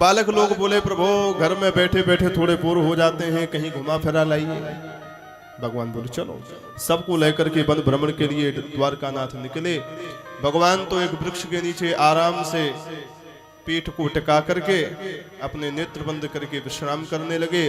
बालक लोग बोले प्रभु घर में बैठे बैठे थोड़े बोर हो जाते हैं, कहीं घुमा फिरा लाइए। भगवान बोले चलो। सबको लेकर के वन भ्रमण के लिए द्वारकानाथ निकले। भगवान तो एक वृक्ष के नीचे आराम से पीठ को टिका करके अपने नेत्र बंद करके विश्राम करने लगे।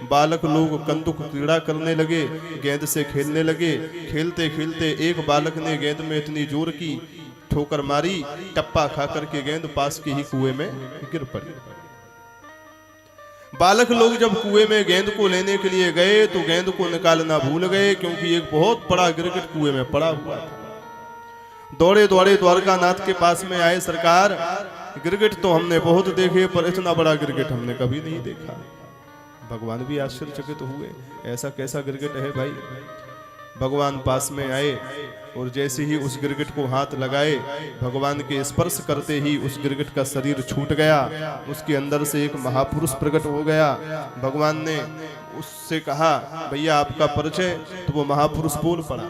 बालक लोग कंदुक क्रीड़ा करने लगे, गेंद से खेलने लगे। खेलते खेलते एक बालक ने गेंद में इतनी जोर की ठोकर मारी, टप्पा खा करके गेंद पास के ही कुएं में गिर पड़ी। बालक लोग जब कुएं में गेंद को लेने के लिए गए तो गेंद को निकालना भूल गए, क्योंकि एक बहुत बड़ा गिरगिट कुएं में पड़ा हुआ था। दौड़े दौड़े द्वारकानाथ के पास में आए, सरकार गिरगिट तो हमने बहुत देखे पर इतना बड़ा गिरगिट हमने कभी नहीं देखा। भगवान भी आश्चर्यचकित हुए, ऐसा कैसा गिरगिट है भाई। भगवान पास में आए और जैसे ही उस गिरगिट को हाथ लगाए, भगवान के स्पर्श करते ही उस गिरगिट का शरीर छूट गया, उसके अंदर से एक महापुरुष प्रकट हो गया। भगवान ने उससे कहा भैया आपका परिचय, तो वो महापुरुष बोल पड़ा।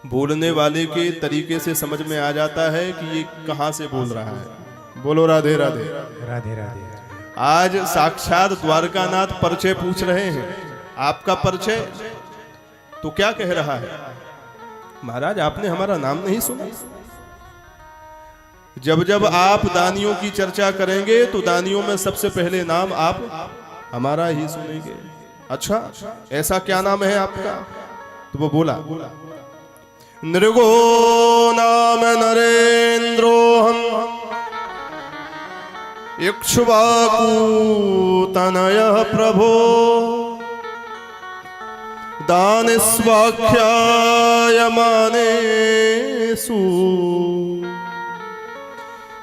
बोलने वाले के तरीके से समझ में आ जाता है कि ये कहां से बोल रहा है। बोलो राधे राधे राधे राधे। आज साक्षात द्वारकानाथ परिचय पूछ रहे हैं, आपका परिचय। तो क्या कह रहा है, महाराज आपने हमारा नाम नहीं सुना। जब जब आप दानियों की चर्चा करेंगे तो दानियों में सबसे पहले नाम आप हमारा ही सुनेंगे। अच्छा ऐसा क्या नाम है आपका? तो वो बोला नृगो नाम नरेंद्रोहम इक्ष्वाकु तनयः प्रभो दानस्वाख्यायमानेषु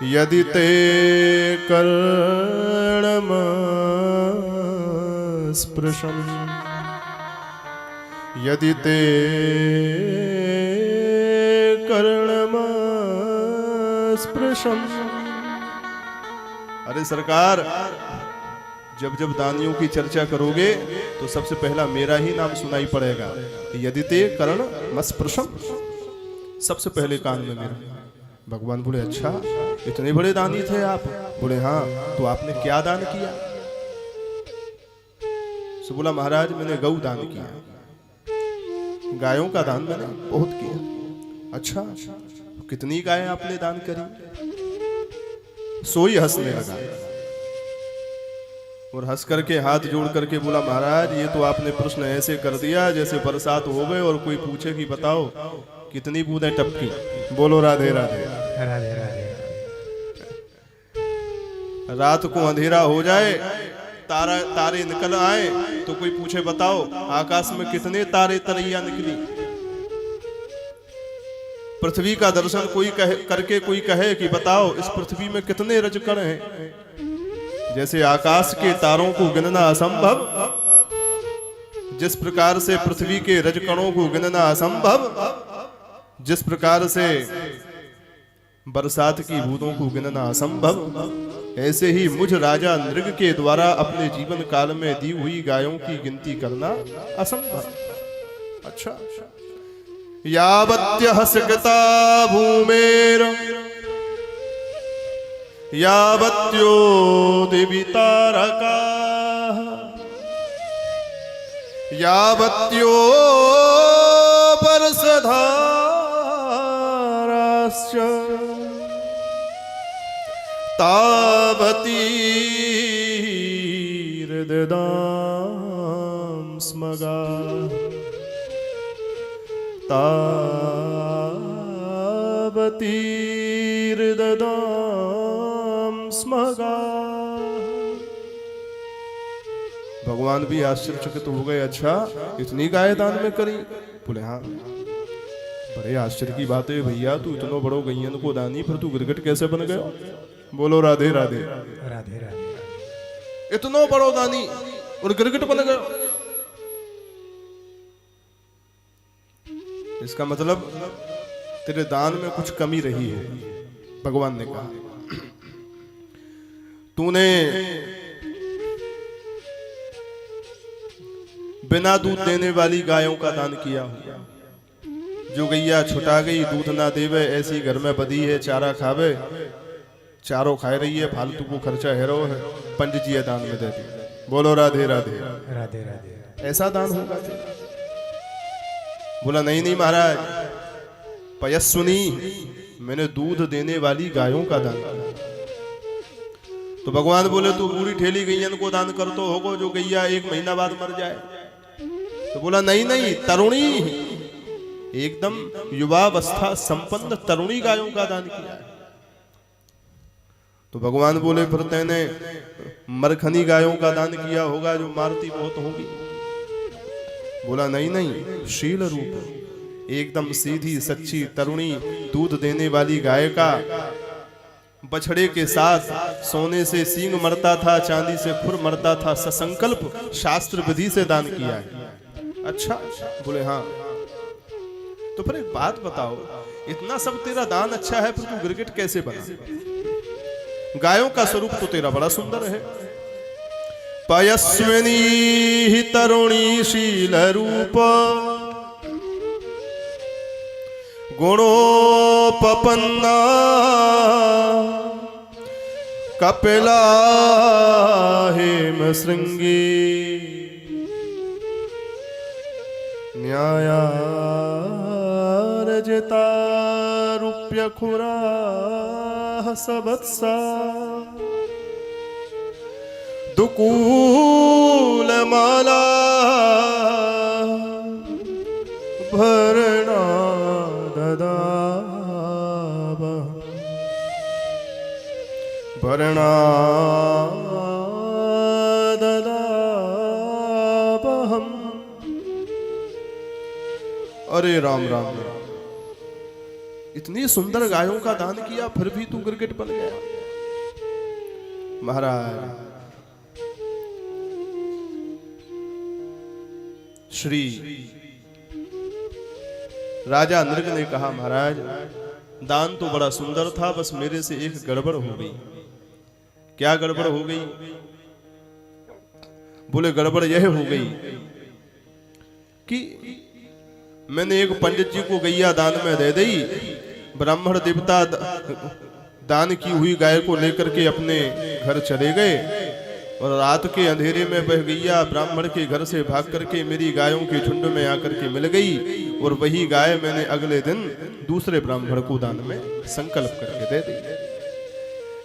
यदि ते कर्णमस्पृशम् यदि ते कर्णमस्पृशम्। अरे सरकार जब जब दानियों की चर्चा करोगे तो सबसे पहला मेरा ही नाम सुनाई पड़ेगा। यदि ते कर्णमस्पृशम्, सबसे पहले कान में मेरा। भगवान बोले अच्छा इतने बड़े दानी थे आप? बोले हाँ। तो आपने क्या दान किया? सो बोला महाराज मैंने गौ दान किया, गायों का दान मैंने बहुत किया। अच्छा कितनी गायें आपने दान करी? सोई हंसने लगा और हंस करके हाथ जोड़ करके बोला महाराज ये तो आपने प्रश्न ऐसे कर दिया जैसे बरसात हो गए और कोई पूछे कि बताओ कितनी बूंदें टपकी। बोलो राधे राधे राधे राधे। रात को अंधेरा हो जाए, तारे निकल आए तो कोई पूछे बताओ आकाश में कितने तारे तरैया निकली। पृथ्वी का दर्शन कोई करके कोई कहे कि बताओ इस पृथ्वी में कितने रजकण हैं। जैसे आकाश के तारों को गिनना असंभव, जिस प्रकार से पृथ्वी के रजकणों को गिनना असंभव, जिस प्रकार से बरसात की बूंदों को गिनना असंभव, ऐसे ही मुझ राजा नृग के द्वारा अपने जीवन काल में दी हुई गायों की गिनती करना असंभव। अच्छा यावत्य स्कृता भूमेर यावत्यो दिवितारका यावत्यो वर्षधाराश्च तावतीर्ददां स्मगा तावतीर्ददां स्मगा। भगवान भी आश्चर्यचकित हो गए, अच्छा इतनी गाय दान में करी? बोले हाँ। बड़े आश्चर्य की बात है भैया, तू इतनो बड़ो गैयन को दानी फिर तू गिरगिट कैसे बन गया? बोलो राधे राधे राधे राधे। इतनो बड़ो दानी और गिरगिट बन गया, इसका मतलब तेरे दान में कुछ कमी रही है। भगवान ने कहा तूने बिना दूध देने वाली गायों का दान किया हुआ। जो गैया छुटा गई दूध ना देवे ऐसी घर में बदी है चारा खावे। चारों खाए रही है, फालतू को खर्चा है रो है, पंडित जी दान में दे दी। बोलो राधे राधे। राधे राधे। ऐसा दान होगा? बोला नहीं नहीं महाराज, पयस्विनी, मैंने दूध देने वाली गायों का दान किया। तो भगवान बोले तू पूरी ठेली गैयन को दान कर तो होगो जो गैया 1 महीना बाद मर जाए। तो बोला नहीं नहीं, तरुणी, एकदम युवावस्था संपन्न तरुणी गायों का दान किया है। तो भगवान बोले फिर तैने मरखनी गायों का दान किया होगा जो मारती बहुत होगी। बोला नहीं नहीं, शील रूप एकदम सीधी सच्ची तरुणी दूध देने वाली गाय का बछड़े के साथ सोने से सींग मरता था, चांदी से खुर मरता था, ससंकल्प शास्त्र विधि से दान किया है। अच्छा, बोले हाँ। तो फिर एक बात बताओ, इतना सब तेरा दान अच्छा है, फिर तू गिरगिट कैसे बना? गायों का स्वरूप तो तेरा बड़ा सुंदर है। पयस्विनी ही तरुणी शील रूप गुणोपपन्ना कपिला हेम श्रृंगी न्याया रजता रूप्य खुरा सबत्सा दुकूल माला भरणा ददाब भरणा ददाब हम। अरे राम राम राम, इतनी सुंदर गायों का दान किया फिर भी तू गिरगिट बन गया। महाराज श्री राजा नृग ने कहा महाराज दान तो बड़ा सुंदर था, बस मेरे से एक गड़बड़ हो गई। क्या गड़बड़ हो गई? बोले गड़बड़ यह हो गई कि मैंने एक पंडित जी को गैया दान में दे दी, ब्राह्मण देवता दान की हुई गाय को लेकर के अपने घर चले गए और रात के अंधेरे में वह गैया ब्राह्मण के घर से भाग करके मेरी गायों के झुंड में आकर के मिल गई और वही गाय मैंने अगले दिन दूसरे ब्राह्मण को दान में संकल्प करके दे दी।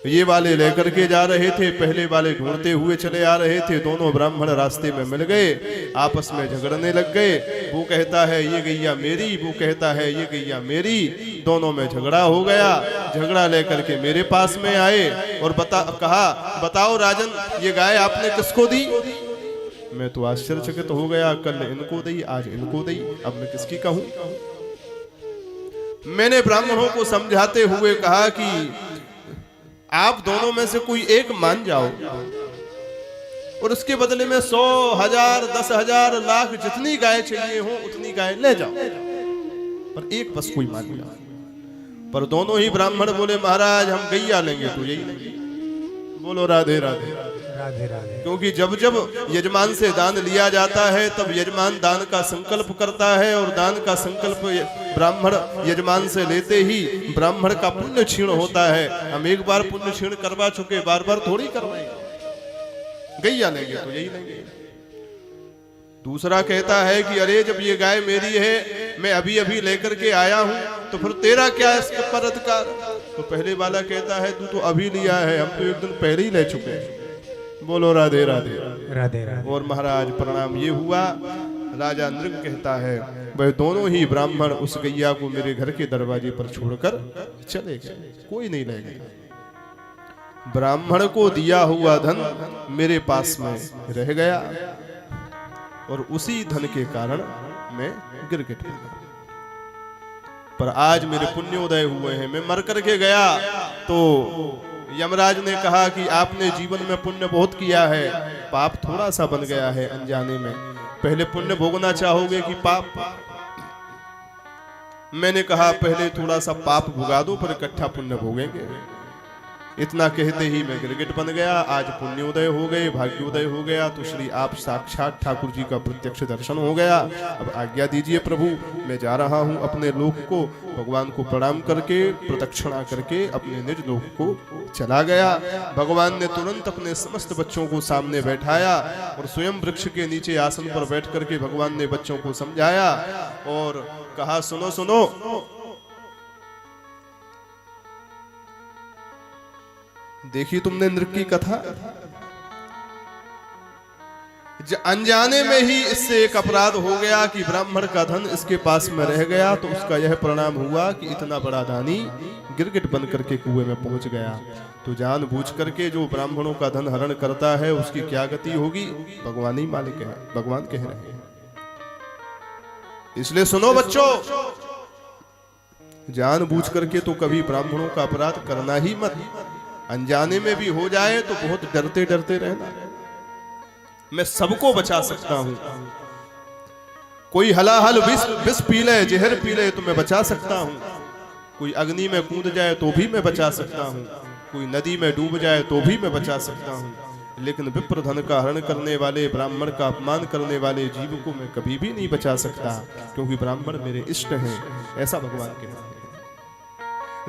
ये वाले लेकर के जा रहे थे, पहले वाले ढूंढते हुए चले आ रहे थे। दोनों ब्राह्मण रास्ते में मिल गए, आपस में झगड़ने लग गए। वो कहता है ये गैया मेरी, वो कहता है ये गैया मेरी। दोनों में झगड़ा हो गया। झगड़ा लेकर के मेरे पास में आए और कहा बताओ राजन, ये गाय आपने किसको दी? मैं तो आश्चर्यचकित हो गया, कल इनको दी, आज इनको दी, अब मैं किसकी कहूं? मैंने ब्राह्मणों को समझाते हुए कहा कि आप दोनों में से कोई एक मान जाओ और उसके बदले में 100, 1000, 10,000, लाख जितनी गाय चाहिए हो उतनी गाय ले जाओ, पर एक बस कोई मान जाओ। पर दोनों ही ब्राह्मण बोले महाराज हम गैया लेंगे तो यही लेंगे। बोलो राधे राधे। राधे राधे। क्योंकि जब जब यजमान से दान लिया जाता है तब यजमान दान का संकल्प करता है और दान का संकल्प ब्राह्मण यजमान से लेते ही ब्राह्मण का पुण्य क्षीण होता है। हम एक बार पुण्य क्षीण करवा चुके, बार बार थोड़ी करवाएंगे। गैया लेंगे तो यही लेंगे। दूसरा कहता है कि अरे जब ये गाय मेरी है, मैं अभी अभी लेकर के आया हूं, तो फिर तेरा क्या है इसके पर अधिकार? तो पहले वाला कहता है तू तो अभी लिया है, हम तो एक दिन पहले ही ले चुके हैं। बोलो राधे राधे। राधे राधे। और महाराज परिणाम ये हुआ, राजा नृग कहता है वह दोनों ही ब्राह्मण उस गैया को मेरे घर के दरवाजे पर छोड़कर चले गए, कोई नहीं ले गया। ब्राह्मण को दिया हुआ धन मेरे पास में रह गया और उसी धन के कारण मैं गिरगिट बन गया। पर आज मेरे पुण्योदय हुए हैं, मैं मर करके गया तो यमराज ने कहा कि आपने जीवन में पुण्य बहुत किया है, पाप थोड़ा सा बन गया है अनजाने में, पहले पुण्य भोगना चाहोगे कि पाप? मैंने कहा पहले थोड़ा सा पाप भुगा दो, पर इकट्ठा पुण्य भोगेंगे। इतना कहते ही मैं गिरगिट बन गया। आज पुण्योदय हो गए, भाग्योदय हो गया, तो श्री आप साक्षात ठाकुर जी का प्रत्यक्ष दर्शन हो गया। अब आज्ञा दीजिए प्रभु, मैं जा रहा हूँ अपने लोक को। भगवान को प्रणाम करके प्रदक्षिणा करके अपने निज लोक को चला गया। भगवान ने तुरंत अपने समस्त बच्चों को सामने बैठाया और स्वयं वृक्ष के नीचे आसन पर बैठ करके भगवान ने बच्चों को समझाया और कहा, सुनो सुनो, देखी तुमने नृक की कथा? अनजाने में ही इससे एक अपराध हो गया कि ब्राह्मण का धन इसके पास में रह गया, तो उसका यह परिणाम हुआ कि इतना बड़ा दानी गिरगिट बन करके कुएं में पहुंच गया। तो जानबूझ करके जो ब्राह्मणों का धन हरण करता है उसकी क्या गति होगी, भगवान ही मालिक है, भगवान कह रहे हैं। इसलिए सुनो बच्चों, जानबूझ करके तो कभी ब्राह्मणों का अपराध करना ही मत। अनजाने में भी हो जाए तो बहुत डरते डरते रहना। मैं सबको बचा सकता हूं। कोई हलाहल विष पी ले, जहर पी ले तो मैं बचा सकता हूं। कोई अग्नि में कूद जाए तो भी मैं बचा सकता हूं। कोई नदी में डूब जाए तो भी मैं बचा सकता हूं। लेकिन विप्र धन का हरण करने वाले, ब्राह्मण का अपमान करने वाले जीव को मैं कभी भी नहीं बचा सकता, क्योंकि ब्राह्मण मेरे इष्ट हैं। ऐसा भगवान कहते हैं।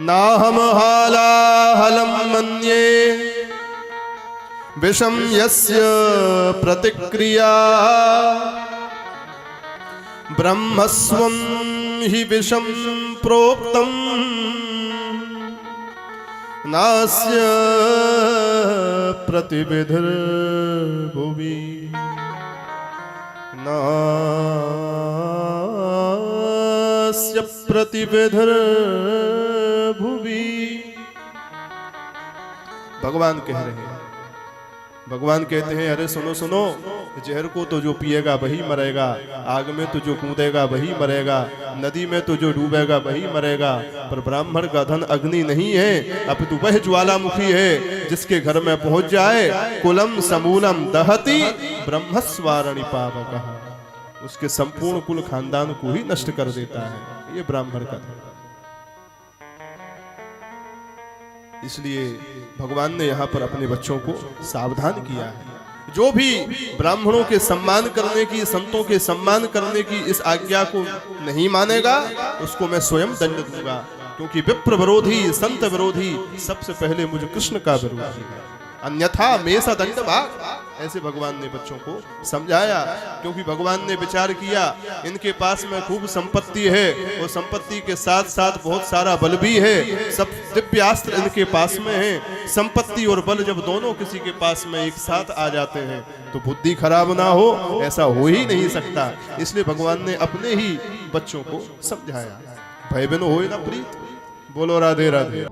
नाहम हालाहलम मन्ये विषम यस्य प्रतिक्रिया ब्रह्मस्वं हि विषम प्रोक्तम नास्य प्रतिविधिर्भुवि नास्य प्रतिविधिर्भुवि। भगवान कह रहे हैं, भगवान कहते हैं, अरे सुनो सुनो, जहर को तो जो पिएगा वही मरेगा, आग में तो जो कूदेगा वही मरेगा, नदी में तो जो डूबेगा वही मरेगा। पर ब्राह्मण का धन अग्नि नहीं है, अपितु वह ज्वालामुखी है जिसके घर में पहुंच जाए कुलम समूलम दहति ब्रह्मस्वारणि पावकः, उसके संपूर्ण कुल खानदान को ही नष्ट कर देता है। ये ब्राह्मण का धन। इसलिए भगवान ने यहाँ पर अपने बच्चों को सावधान किया है। जो भी ब्राह्मणों के सम्मान करने की, संतों के सम्मान करने की इस आज्ञा को नहीं मानेगा, उसको मैं स्वयं दंड दूंगा, क्योंकि विप्र विरोधी, संत विरोधी सबसे पहले मुझे कृष्ण का विरोधी है, अन्यथा मेसा दंड भाग। ऐसे भगवान ने बच्चों को समझाया, क्योंकि भगवान ने विचार किया इनके पास में खूब संपत्ति है और संपत्ति के साथ साथ बहुत सारा बल भी है, सब दिव्यास्त्र इनके पास में है। संपत्ति और बल जब दोनों किसी के पास में एक साथ आ जाते हैं तो बुद्धि खराब ना हो, ऐसा हो ही नहीं सकता। इसलिए भगवान ने अपने ही बच्चों को समझाया, भय बिन होए ना प्रीत। बोलो राधे राधे।